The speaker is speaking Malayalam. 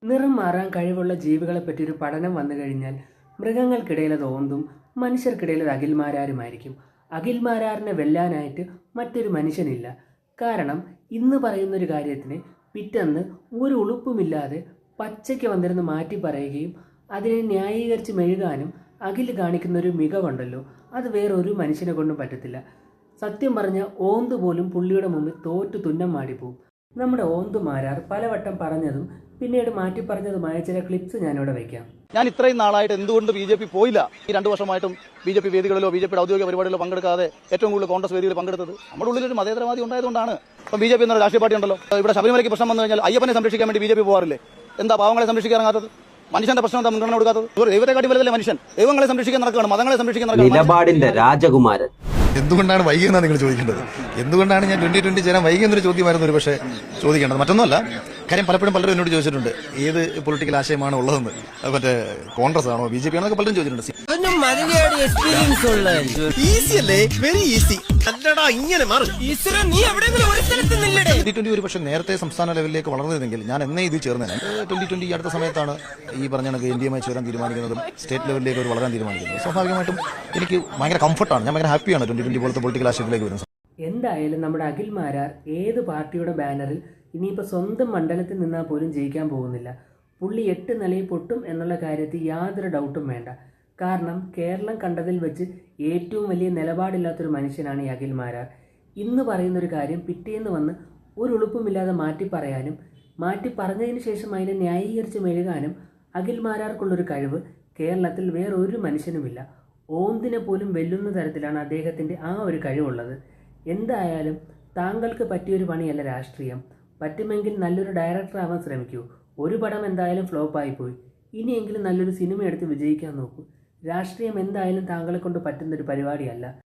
നിറം മാറാൻ കഴിവുള്ള ജീവികളെപ്പറ്റി ഒരു പഠനം വന്നു കഴിഞ്ഞാൽ മൃഗങ്ങൾക്കിടയിൽ അത് ഓന്തും മനുഷ്യർക്കിടയിൽ അത് അഖിൽമാരാരുമായിരിക്കും. അഖിൽമാരാറിനെ വെല്ലാനായിട്ട് മറ്റൊരു മനുഷ്യനില്ല. കാരണം ഇന്ന് പറയുന്നൊരു കാര്യത്തിന് പിറ്റന്ന് ഒരു ഉളുപ്പുമില്ലാതെ പച്ചയ്ക്ക് വന്നിരുന്ന് മാറ്റി പറയുകയും അതിനെ ന്യായീകരിച്ച് മെഴുകാനും അഖിൽ കാണിക്കുന്ന ഒരു മികവുണ്ടല്ലോ, അത് വേറെ ഒരു മനുഷ്യനെ കൊണ്ടും പറ്റത്തില്ല. സത്യം പറഞ്ഞ ഓന്ത് പോലും പുള്ളിയുടെ മുമ്പിൽ തോറ്റു തുന്നം മാടിപ്പോവും. നമ്മുടെ ഓന്തുമാരാർ പലവട്ടം പറഞ്ഞതും പിന്നീട് മാറ്റി പറഞ്ഞതുമായ ചില ക്ലിപ്സ് ഞാനിവിടെ വയ്ക്കാം. ഞാൻ ഇത്രയും നാളായിട്ട് എന്തുകൊണ്ട് ബി.ജെ.പി പോയില്ല? ഈ 2 വർഷമായിട്ടും ബി.ജെ.പി വേദികളിലോ ബി.ജെ.പിയുടെ ഔദ്യോഗിക പരിപാടികളിലോ പങ്കെടുക്കാതെ ഏറ്റവും കൂടുതൽ കോൺഗ്രസ് വേദിയിൽ പങ്കെടുത്തത് നമ്മുടെ ഉള്ളിലൊരു മതേതരവാദി ഉണ്ടായതുകൊണ്ടാണ്. ഇപ്പം ബി.ജെ.പി എന്ന രാഷ്ട്രീയ പാർട്ടി ഉണ്ടല്ലോ, ഇവിടെ ശബരിമലയ്ക്ക് പ്രശ്നം വന്നു കഴിഞ്ഞാൽ അയ്യപ്പനെ സംരക്ഷിക്കാൻ വേണ്ടി ബി.ജെ.പി പോകാറില്ലേ? എന്താ പാവങ്ങളെ സംരക്ഷിക്കാൻ ഇറങ്ങാത്തത്? മനുഷ്യന്റെ പ്രശ്നം എന്താ മുൻഗണന കൊടുക്കാത്തത്? ഒരു ദൈവത്തെ കാട്ടി വലുതല്ലേ മനുഷ്യൻ? ദൈവങ്ങളെ സംരക്ഷിക്കാൻ നടക്കുകയാണ്, മതങ്ങളെ സംരക്ഷിക്കാൻ നടക്കുകയാണ്. നിലപാടിന്റെ രാജകുമാരൻ. എന്തുകൊണ്ടാണ് വൈകിയെന്നാണ് നിങ്ങൾ ചോദിക്കേണ്ടത്. എന്തുകൊണ്ടാണ് ഞാൻ 2020 ചേരാൻ വൈകിയെന്നൊരു ചോദ്യമായിരുന്നു ഒരു പക്ഷേ ചോദിക്കേണ്ടത്. മറ്റൊന്നുമല്ല, കാര്യം പലപ്പോഴും പലരും എന്നോട് ചോദിച്ചിട്ടുണ്ട് ഏത് പൊളിറ്റിക്കൽ ആശയമാണ് ഉള്ളതെന്ന്. മറ്റേ കോൺഗ്രസ് ആണോ ബി.ജെ.പി ആണോ പലരും ചോദിച്ചിട്ടുണ്ട്. ഒരു പക്ഷേ നേരത്തെ സംസ്ഥാന ലെവലിലേക്ക് വളർന്നതെങ്കിൽ ഞാൻ എന്നേ ഇത് ചേർന്നേനെ. 2020 അടുത്ത സമയത്താണ് ഈ പറഞ്ഞ NDA ചേരാൻ തീരുമാനിക്കുന്നതും സ്റ്റേറ്റ് ലെവലിലേക്ക് അവർ വളരാൻ തീരുമാനിക്കുന്നത്. സ്വാഭാവികമായിട്ടും എനിക്ക് ഭയങ്കര കംഫർട്ടാണ്, ഞാൻ ഭയങ്കര ഹാപ്പിയാണ് 2020 പോലത്തെ പൊളിറ്റിക്കൽ ആശയത്തിലേക്ക് വരുന്നത്. എന്തായാലും നമ്മുടെ അഖിൽമാരാർ ഏത് പാർട്ടിയുടെ ബാനറിൽ ഇനിയിപ്പോൾ സ്വന്തം മണ്ഡലത്തിൽ നിന്നാൽ പോലും ജയിക്കാൻ പോകുന്നില്ല. പുള്ളി 8 നിലയിൽ പൊട്ടും എന്നുള്ള കാര്യത്തിൽ യാതൊരു ഡൗട്ടും വേണ്ട. കാരണം കേരളം കണ്ടതിൽ വെച്ച് ഏറ്റവും വലിയ നിലപാടില്ലാത്തൊരു മനുഷ്യനാണ് ഈ അഖിൽമാരാർ. ഇന്ന് പറയുന്നൊരു കാര്യം പിറ്റേന്ന് വന്ന് ഒരു ഉളുപ്പുമില്ലാതെ മാറ്റി പറയാനും മാറ്റി പറഞ്ഞതിന് ശേഷം അതിനെ ന്യായീകരിച്ച് മെഴുകാനും അഖിൽമാരാർക്കുള്ളൊരു കഴിവ് കേരളത്തിൽ വേറൊരു മനുഷ്യനുമില്ല. ഓന്തിനെ പോലും വെല്ലുന്ന തരത്തിലാണ് അദ്ദേഹത്തിൻ്റെ ആ ഒരു കഴിവുള്ളത്. എന്തായാലും താങ്കൾക്ക് പറ്റിയൊരു പണിയല്ല രാഷ്ട്രീയം. പറ്റുമെങ്കിൽ നല്ലൊരു ഡയറക്ടർ ആവാൻ ശ്രമിക്കൂ. ഒരു പടം എന്തായാലും ഫ്ലോപ്പായിപ്പോയി, ഇനിയെങ്കിലും നല്ലൊരു സിനിമ എടുത്ത് വിജയിക്കാൻ നോക്കൂ. രാഷ്ട്രീയം എന്തായാലും താങ്കളെ കൊണ്ട് പറ്റുന്നൊരു പരിപാടിയല്ല.